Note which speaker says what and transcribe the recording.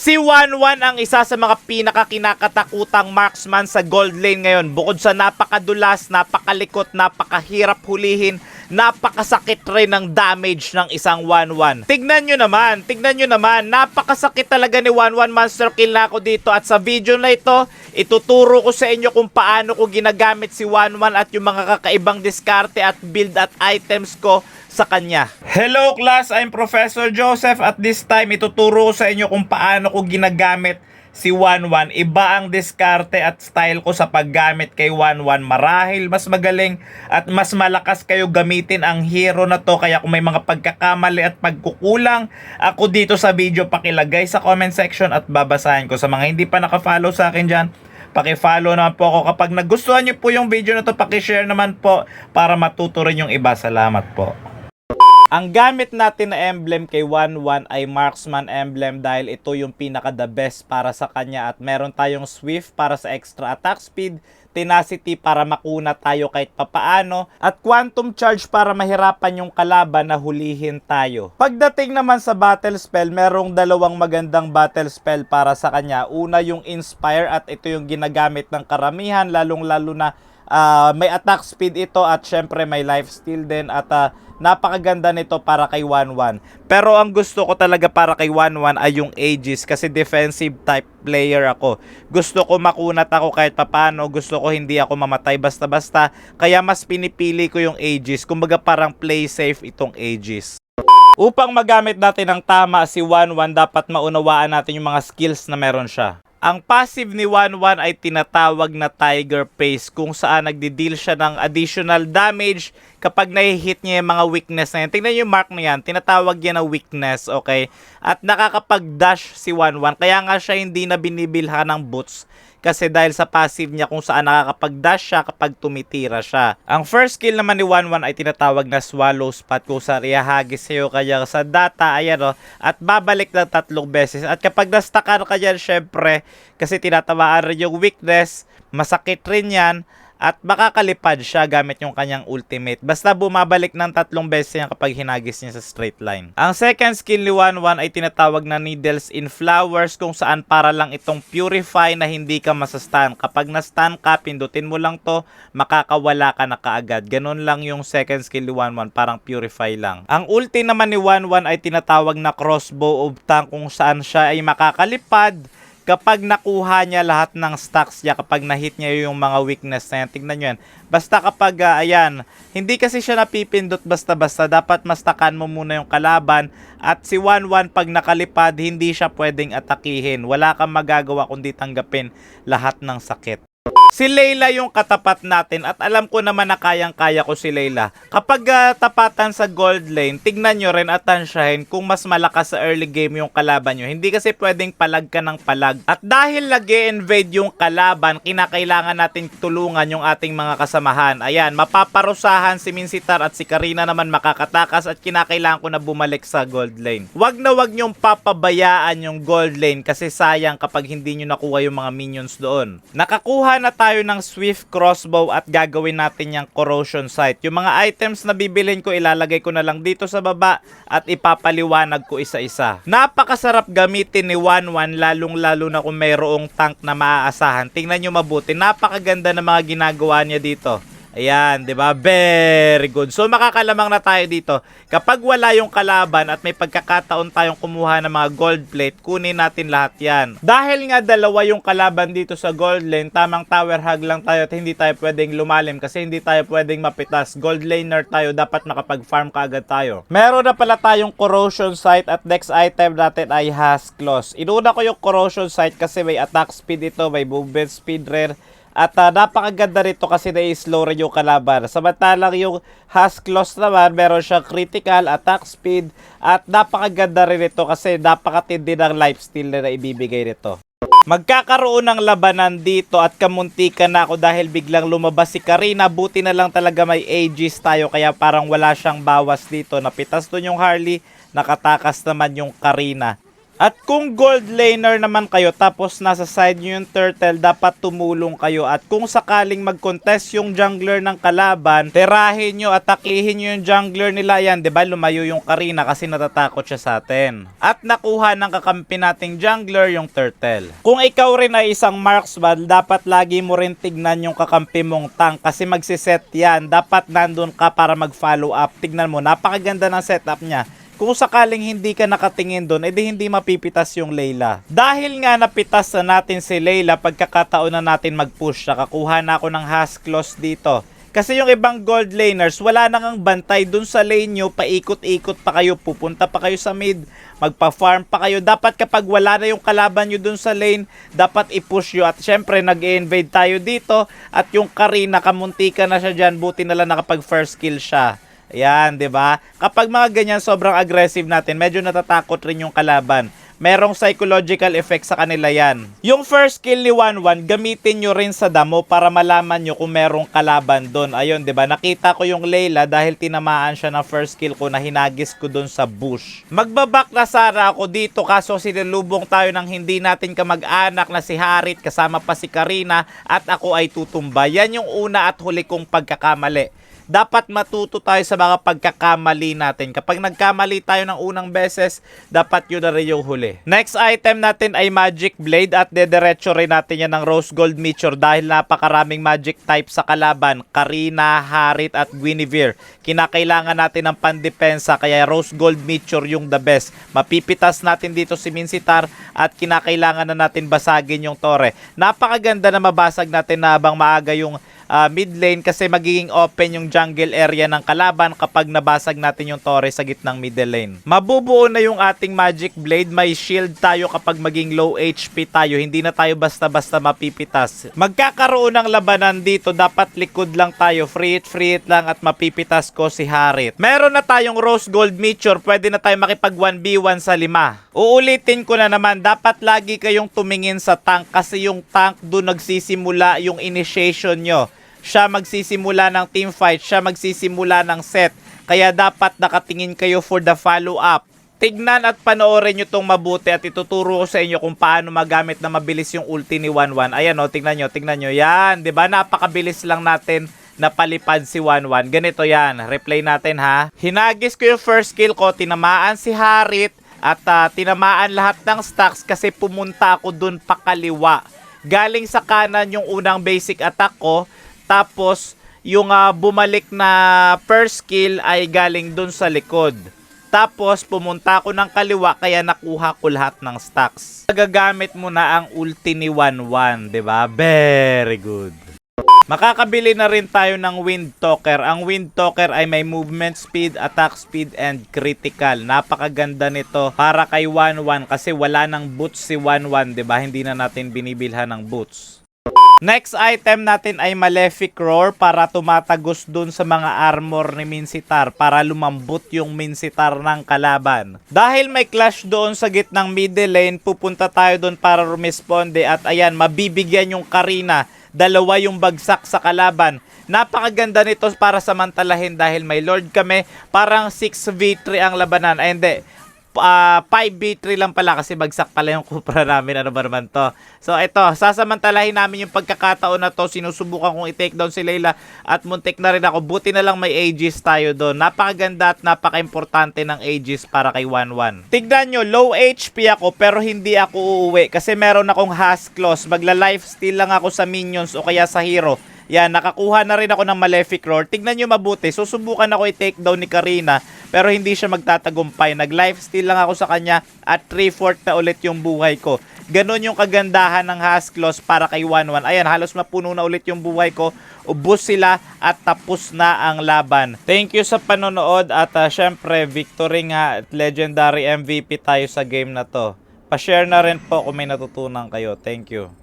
Speaker 1: Si 1-1 ang isa sa mga pinakakinakatakutang marksman sa gold lane ngayon. Bukod sa napakadulas, napakalikot, napakahirap hulihin, napakasakit rin ng damage ng isang 1-1. Tignan nyo naman, napakasakit talaga ni 1-1. Monster kill na ako dito at sa video na ito, ituturo ko sa inyo kung paano ko ginagamit si 1-1 at yung mga kakaibang diskarte at build at items ko sa kanya. Hello class, I'm Professor Joseph at this time ituturo ko sa inyo kung paano ko ginagamit si 1-1. Iba ang diskarte at style ko sa paggamit kay 1-1. Marahil mas magaling at mas malakas kayo gamitin ang hero na to, kaya kung may mga pagkakamali at pagkukulang ako dito sa video, pakilagay sa comment section at babasahin ko. Sa mga hindi pa nakafollow sa akin dyan, paki-follow naman po ako. Kapag nagustuhan nyo po yung video na to, paki-share naman po para matuto rin yung iba. Salamat po. Ang gamit natin na emblem kay 1-1 ay Marksman emblem dahil ito yung pinaka the best para sa kanya, at meron tayong Swift para sa extra attack speed, Tenacity para makuna tayo kahit papaano, at Quantum Charge para mahirapan yung kalaban na hulihin tayo. Pagdating naman sa battle spell, merong dalawang magandang battle spell para sa kanya. Una yung Inspire, at ito yung ginagamit ng karamihan, lalong lalo na may attack speed ito at syempre may life steal din, at napakaganda nito para kay 1-1. Pero ang gusto ko talaga para kay 1-1 ay yung Aegis, kasi defensive type player ako. Gusto ko makunat ako kahit papano, gusto ko hindi ako mamatay basta-basta, kaya mas pinipili ko yung Aegis. Kumbaga parang play safe itong Aegis. Upang magamit natin ng tama si 1-1, dapat maunawaan natin yung mga skills na meron siya. Ang passive ni 1-1 ay tinatawag na Tiger Pace, kung saan nagdi-deal siya ng additional damage kapag nahihit niya yung mga weakness na yan. Tingnan niyo yung mark na yan, tinatawag yan na weakness, okay? At nakakapag-dash si 1-1, kaya nga siya hindi na binibilhan ng boots, kasi dahil sa passive niya kung saan nakakapag-dash siya kapag tumitira siya. Ang first skill naman ni 1-1 ay tinatawag na Swallow Spot, kung saan ihahagis sa'yo kaya sa data, ayan o, at babalik ng 3 beses. At kapag nastakan ka dyan, syempre, kasi tinatamaan rin yung weakness, masakit rin yan, at makakalipad siya gamit yung kanyang ultimate. Basta bumabalik ng 3 beses yan kapag hinagis niya sa straight line. Ang second skill ni 1-1 ay tinatawag na Needles in Flowers, kung saan para lang itong purify na hindi ka masastun. Kapag na-stun ka, pindutin mo lang to, makakawala ka na kaagad. Ganun lang yung second skill ni 1-1, parang purify lang. Ang ulti naman ni 1-1 ay tinatawag na Crossbow of Tank, kung saan siya ay makakalipad kapag nakuha niya lahat ng stacks niya, kapag na-hit niya yung mga weakness na yan. Tignan nyo yan. Basta kapag, ayan, hindi kasi siya napipindot basta-basta. Dapat mastakan mo muna yung kalaban. At si 1-1 pag nakalipad, hindi siya pwedeng atakihin. Wala kang magagawa kundi tanggapin lahat ng sakit. Si Layla yung katapat natin, at alam ko naman na kayang-kaya ko si Layla. Kapag tapatan sa gold lane, tignan nyo rin at tansyahin kung mas malakas sa early game yung kalaban nyo. Hindi kasi pwedeng palag ka ng palag. At dahil nag-e-invade yung kalaban, kinakailangan natin tulungan yung ating mga kasamahan. Ayan, mapaparusahan si Minsitthar at si Karina naman makakatakas, at kinakailangan ko na bumalik sa gold lane. Wag na wag nyong papabayaan yung gold lane, kasi sayang kapag hindi nyo nakuha yung mga minions doon. Nakakuha na tayo ng Swift Crossbow at gagawin natin yung Corrosion Sight. Yung mga items na bibilhin ko, ilalagay ko na lang dito sa baba at ipapaliwanag ko isa-isa. Napakasarap gamitin ni 1-1, lalong-lalo na kung mayroong tank na maaasahan. Tingnan nyo mabuti, napakaganda ng mga ginagawa niya dito. Ayan, 'di ba? Very good. So makakalamang na tayo dito. Kapag wala yung kalaban at may pagkakataon tayong kumuha ng mga gold plate, kunin natin lahat 'yan. Dahil nga dalawa yung kalaban dito sa gold lane, tamang tower hug lang tayo at hindi tayo pwedeng lumalim kasi hindi tayo pwedeng mapitas. Gold laner tayo, dapat makapag-farm kaagad tayo. Meron na pala tayong Corrosion Sight, at next item natin ay Husk Claws. Inuna ko yung Corrosion Sight kasi may attack speed ito, may movement speed rare. At napakaganda rito kasi na-slow rin yung kalaban. Samantalang yung Husk Claws naman, meron siyang critical, attack speed, at napakaganda rin ito kasi napakatindi ng lifesteal na ibibigay nito. Magkakaroon ng labanan dito at kamuntikan na ako dahil biglang lumabas si Karina. Buti na lang talaga may Aegis tayo, kaya parang wala siyang bawas dito. Napitas doon yung Harley, nakatakas naman yung Karina. At kung gold laner naman kayo tapos nasa side nyo yung turtle, dapat tumulong kayo. At kung sakaling mag-contest yung jungler ng kalaban, tirahin nyo, atakihin nyo yung jungler nila. Yan, diba? Lumayo yung Karina kasi natatakot siya sa atin. At nakuha ng kakampi nating jungler yung turtle. Kung ikaw rin ay isang marksman, dapat lagi mo rin tignan yung kakampi mong tank kasi magsiset yan. Dapat nandun ka para mag-follow up. Tignan mo, napakaganda ng setup niya. Kung sakaling hindi ka nakatingin doon, edi hindi mapipitas yung Layla. Dahil nga napitas na natin si Layla, pagkakataon na natin mag-push. Nakakuha na ako ng Hasklos dito. Kasi yung ibang gold laners, wala nang bantay dun sa lane nyo, paikot-ikot pa kayo, pupunta pa kayo sa mid, magpa-farm pa kayo. Dapat kapag wala na yung kalaban nyo dun sa lane, dapat i-push nyo. At syempre, nag-invade tayo dito, at yung Karina, kamuntika na siya dyan, buti na lang nakapag first kill siya. Ayan, 'di ba? Kapag mga ganyan sobrang aggressive natin, medyo natatakot rin yung kalaban. Merong psychological effect sa kanila 'yan. Yung first kill ni 1-1, gamitin nyo rin sa damo para malaman nyo kung merong kalaban doon. Ayun, 'di ba? Nakita ko yung Layla dahil tinamaan siya ng first kill ko na hinagis ko doon sa bush. Magbabak na sana ako dito kaso sinilubong tayo ng hindi natin kamag-anak na si Harit kasama pa si Karina at ako ay tutumba. Yan yung una at huli kong pagkakamali. Dapat matuto tayo sa mga pagkakamali natin. Kapag nagkamali tayo ng unang beses, dapat yun na rin yung huli. Next item natin ay Magic Blade at dediretso rin natin yan ng Rose Gold Meteor dahil napakaraming magic type sa kalaban. Karina, Harit at Guinevere. Kinakailangan natin ng pandepensa kaya Rose Gold Meteor yung the best. Mapipitas natin dito si Minsitar at kinakailangan na natin basagin yung Torre. Napakaganda na mabasag natin na habang maaga yung mid lane kasi magiging open yung jungle area ng kalaban kapag nabasag natin yung Torre sa gitnang middle lane. Mabubuo na yung ating Magic Blade, may shield tayo kapag maging low HP tayo, hindi na tayo basta-basta mapipitas. Magkakaroon ng labanan dito, dapat likod lang tayo, free it lang at mapipitas ko si Harit. Meron na tayong Rose Gold Meteor, pwede na tayo makipag 1v1 sa 5. Uulitin ko na naman, dapat lagi kayong tumingin sa tank kasi yung tank doon nagsisimula yung initiation nyo. Siya magsisimula ng teamfight, siya magsisimula ng set. Kaya dapat nakatingin kayo for the follow-up. Tignan at panoorin nyo itong mabuti at ituturo ko sa inyo kung paano magamit na mabilis yung ulti ni 1-1. Ayan o, tignan nyo. Yan, di ba? Napakabilis lang natin napalipad si 1-1. Ganito yan. Replay natin ha. Hinagis ko yung first kill ko, tinamaan si Harit at tinamaan lahat ng stacks kasi pumunta ako dun pakaliwa. Galing sa kanan yung unang basic attack ko. Tapos, yung bumalik na first kill ay galing dun sa likod. Tapos, pumunta ako ng kaliwa kaya nakuha ko lahat ng stacks. Magagamit mo na ang ulti ni 1-1, diba? Very good. Makakabili na rin tayo ng Wind Talker. Ang Wind Talker ay may movement speed, attack speed, and critical. Napakaganda nito para kay 1-1 kasi wala nang boots si 1-1, diba? Hindi na natin binibilhan ng boots. Next item natin ay Malefic Roar para tumatagos dun sa mga armor ni Minsitar para lumambot yung Minsitar ng kalaban. Dahil may clash doon sa gitnang middle lane, pupunta tayo doon para rumisponde at ayan, mabibigyan yung Karina. Dalawa yung bagsak sa kalaban. Napakaganda nito para samantalahin dahil may Lord kami. Parang 6v3 ang labanan. Ay hindi. 5v3 lang pala kasi bagsak pala yung kupra namin. Ano ba naman to? So ito, sasamantalahin namin yung pagkakataon na to. Sinusubukan kong i-take down si Layla at muntik na rin ako. Buti na lang may Aegis tayo doon. Napakaganda at napaka-importante ng Aegis para kay 1-1. Tignan nyo, low HP ako pero hindi ako uuwi kasi meron akong Hasklos. Magla-lifesteal lang ako sa minions o kaya sa hero. Yan, nakakuha na rin ako ng Malefic Roar. Tignan nyo mabuti. Susubukan ako i-take down ni Karina pero hindi siya magtatagumpay. Nag-lifesteal lang ako sa kanya at 3/4 na ulit yung buhay ko. Ganon yung kagandahan ng Hasklos para kay 1-1. Ayan, halos mapuno na ulit yung buhay ko. Ubus sila at tapos na ang laban. Thank you sa panonood at syempre, victory nga at legendary MVP tayo sa game na to. Pa-share na rin po kung may natutunan kayo. Thank you.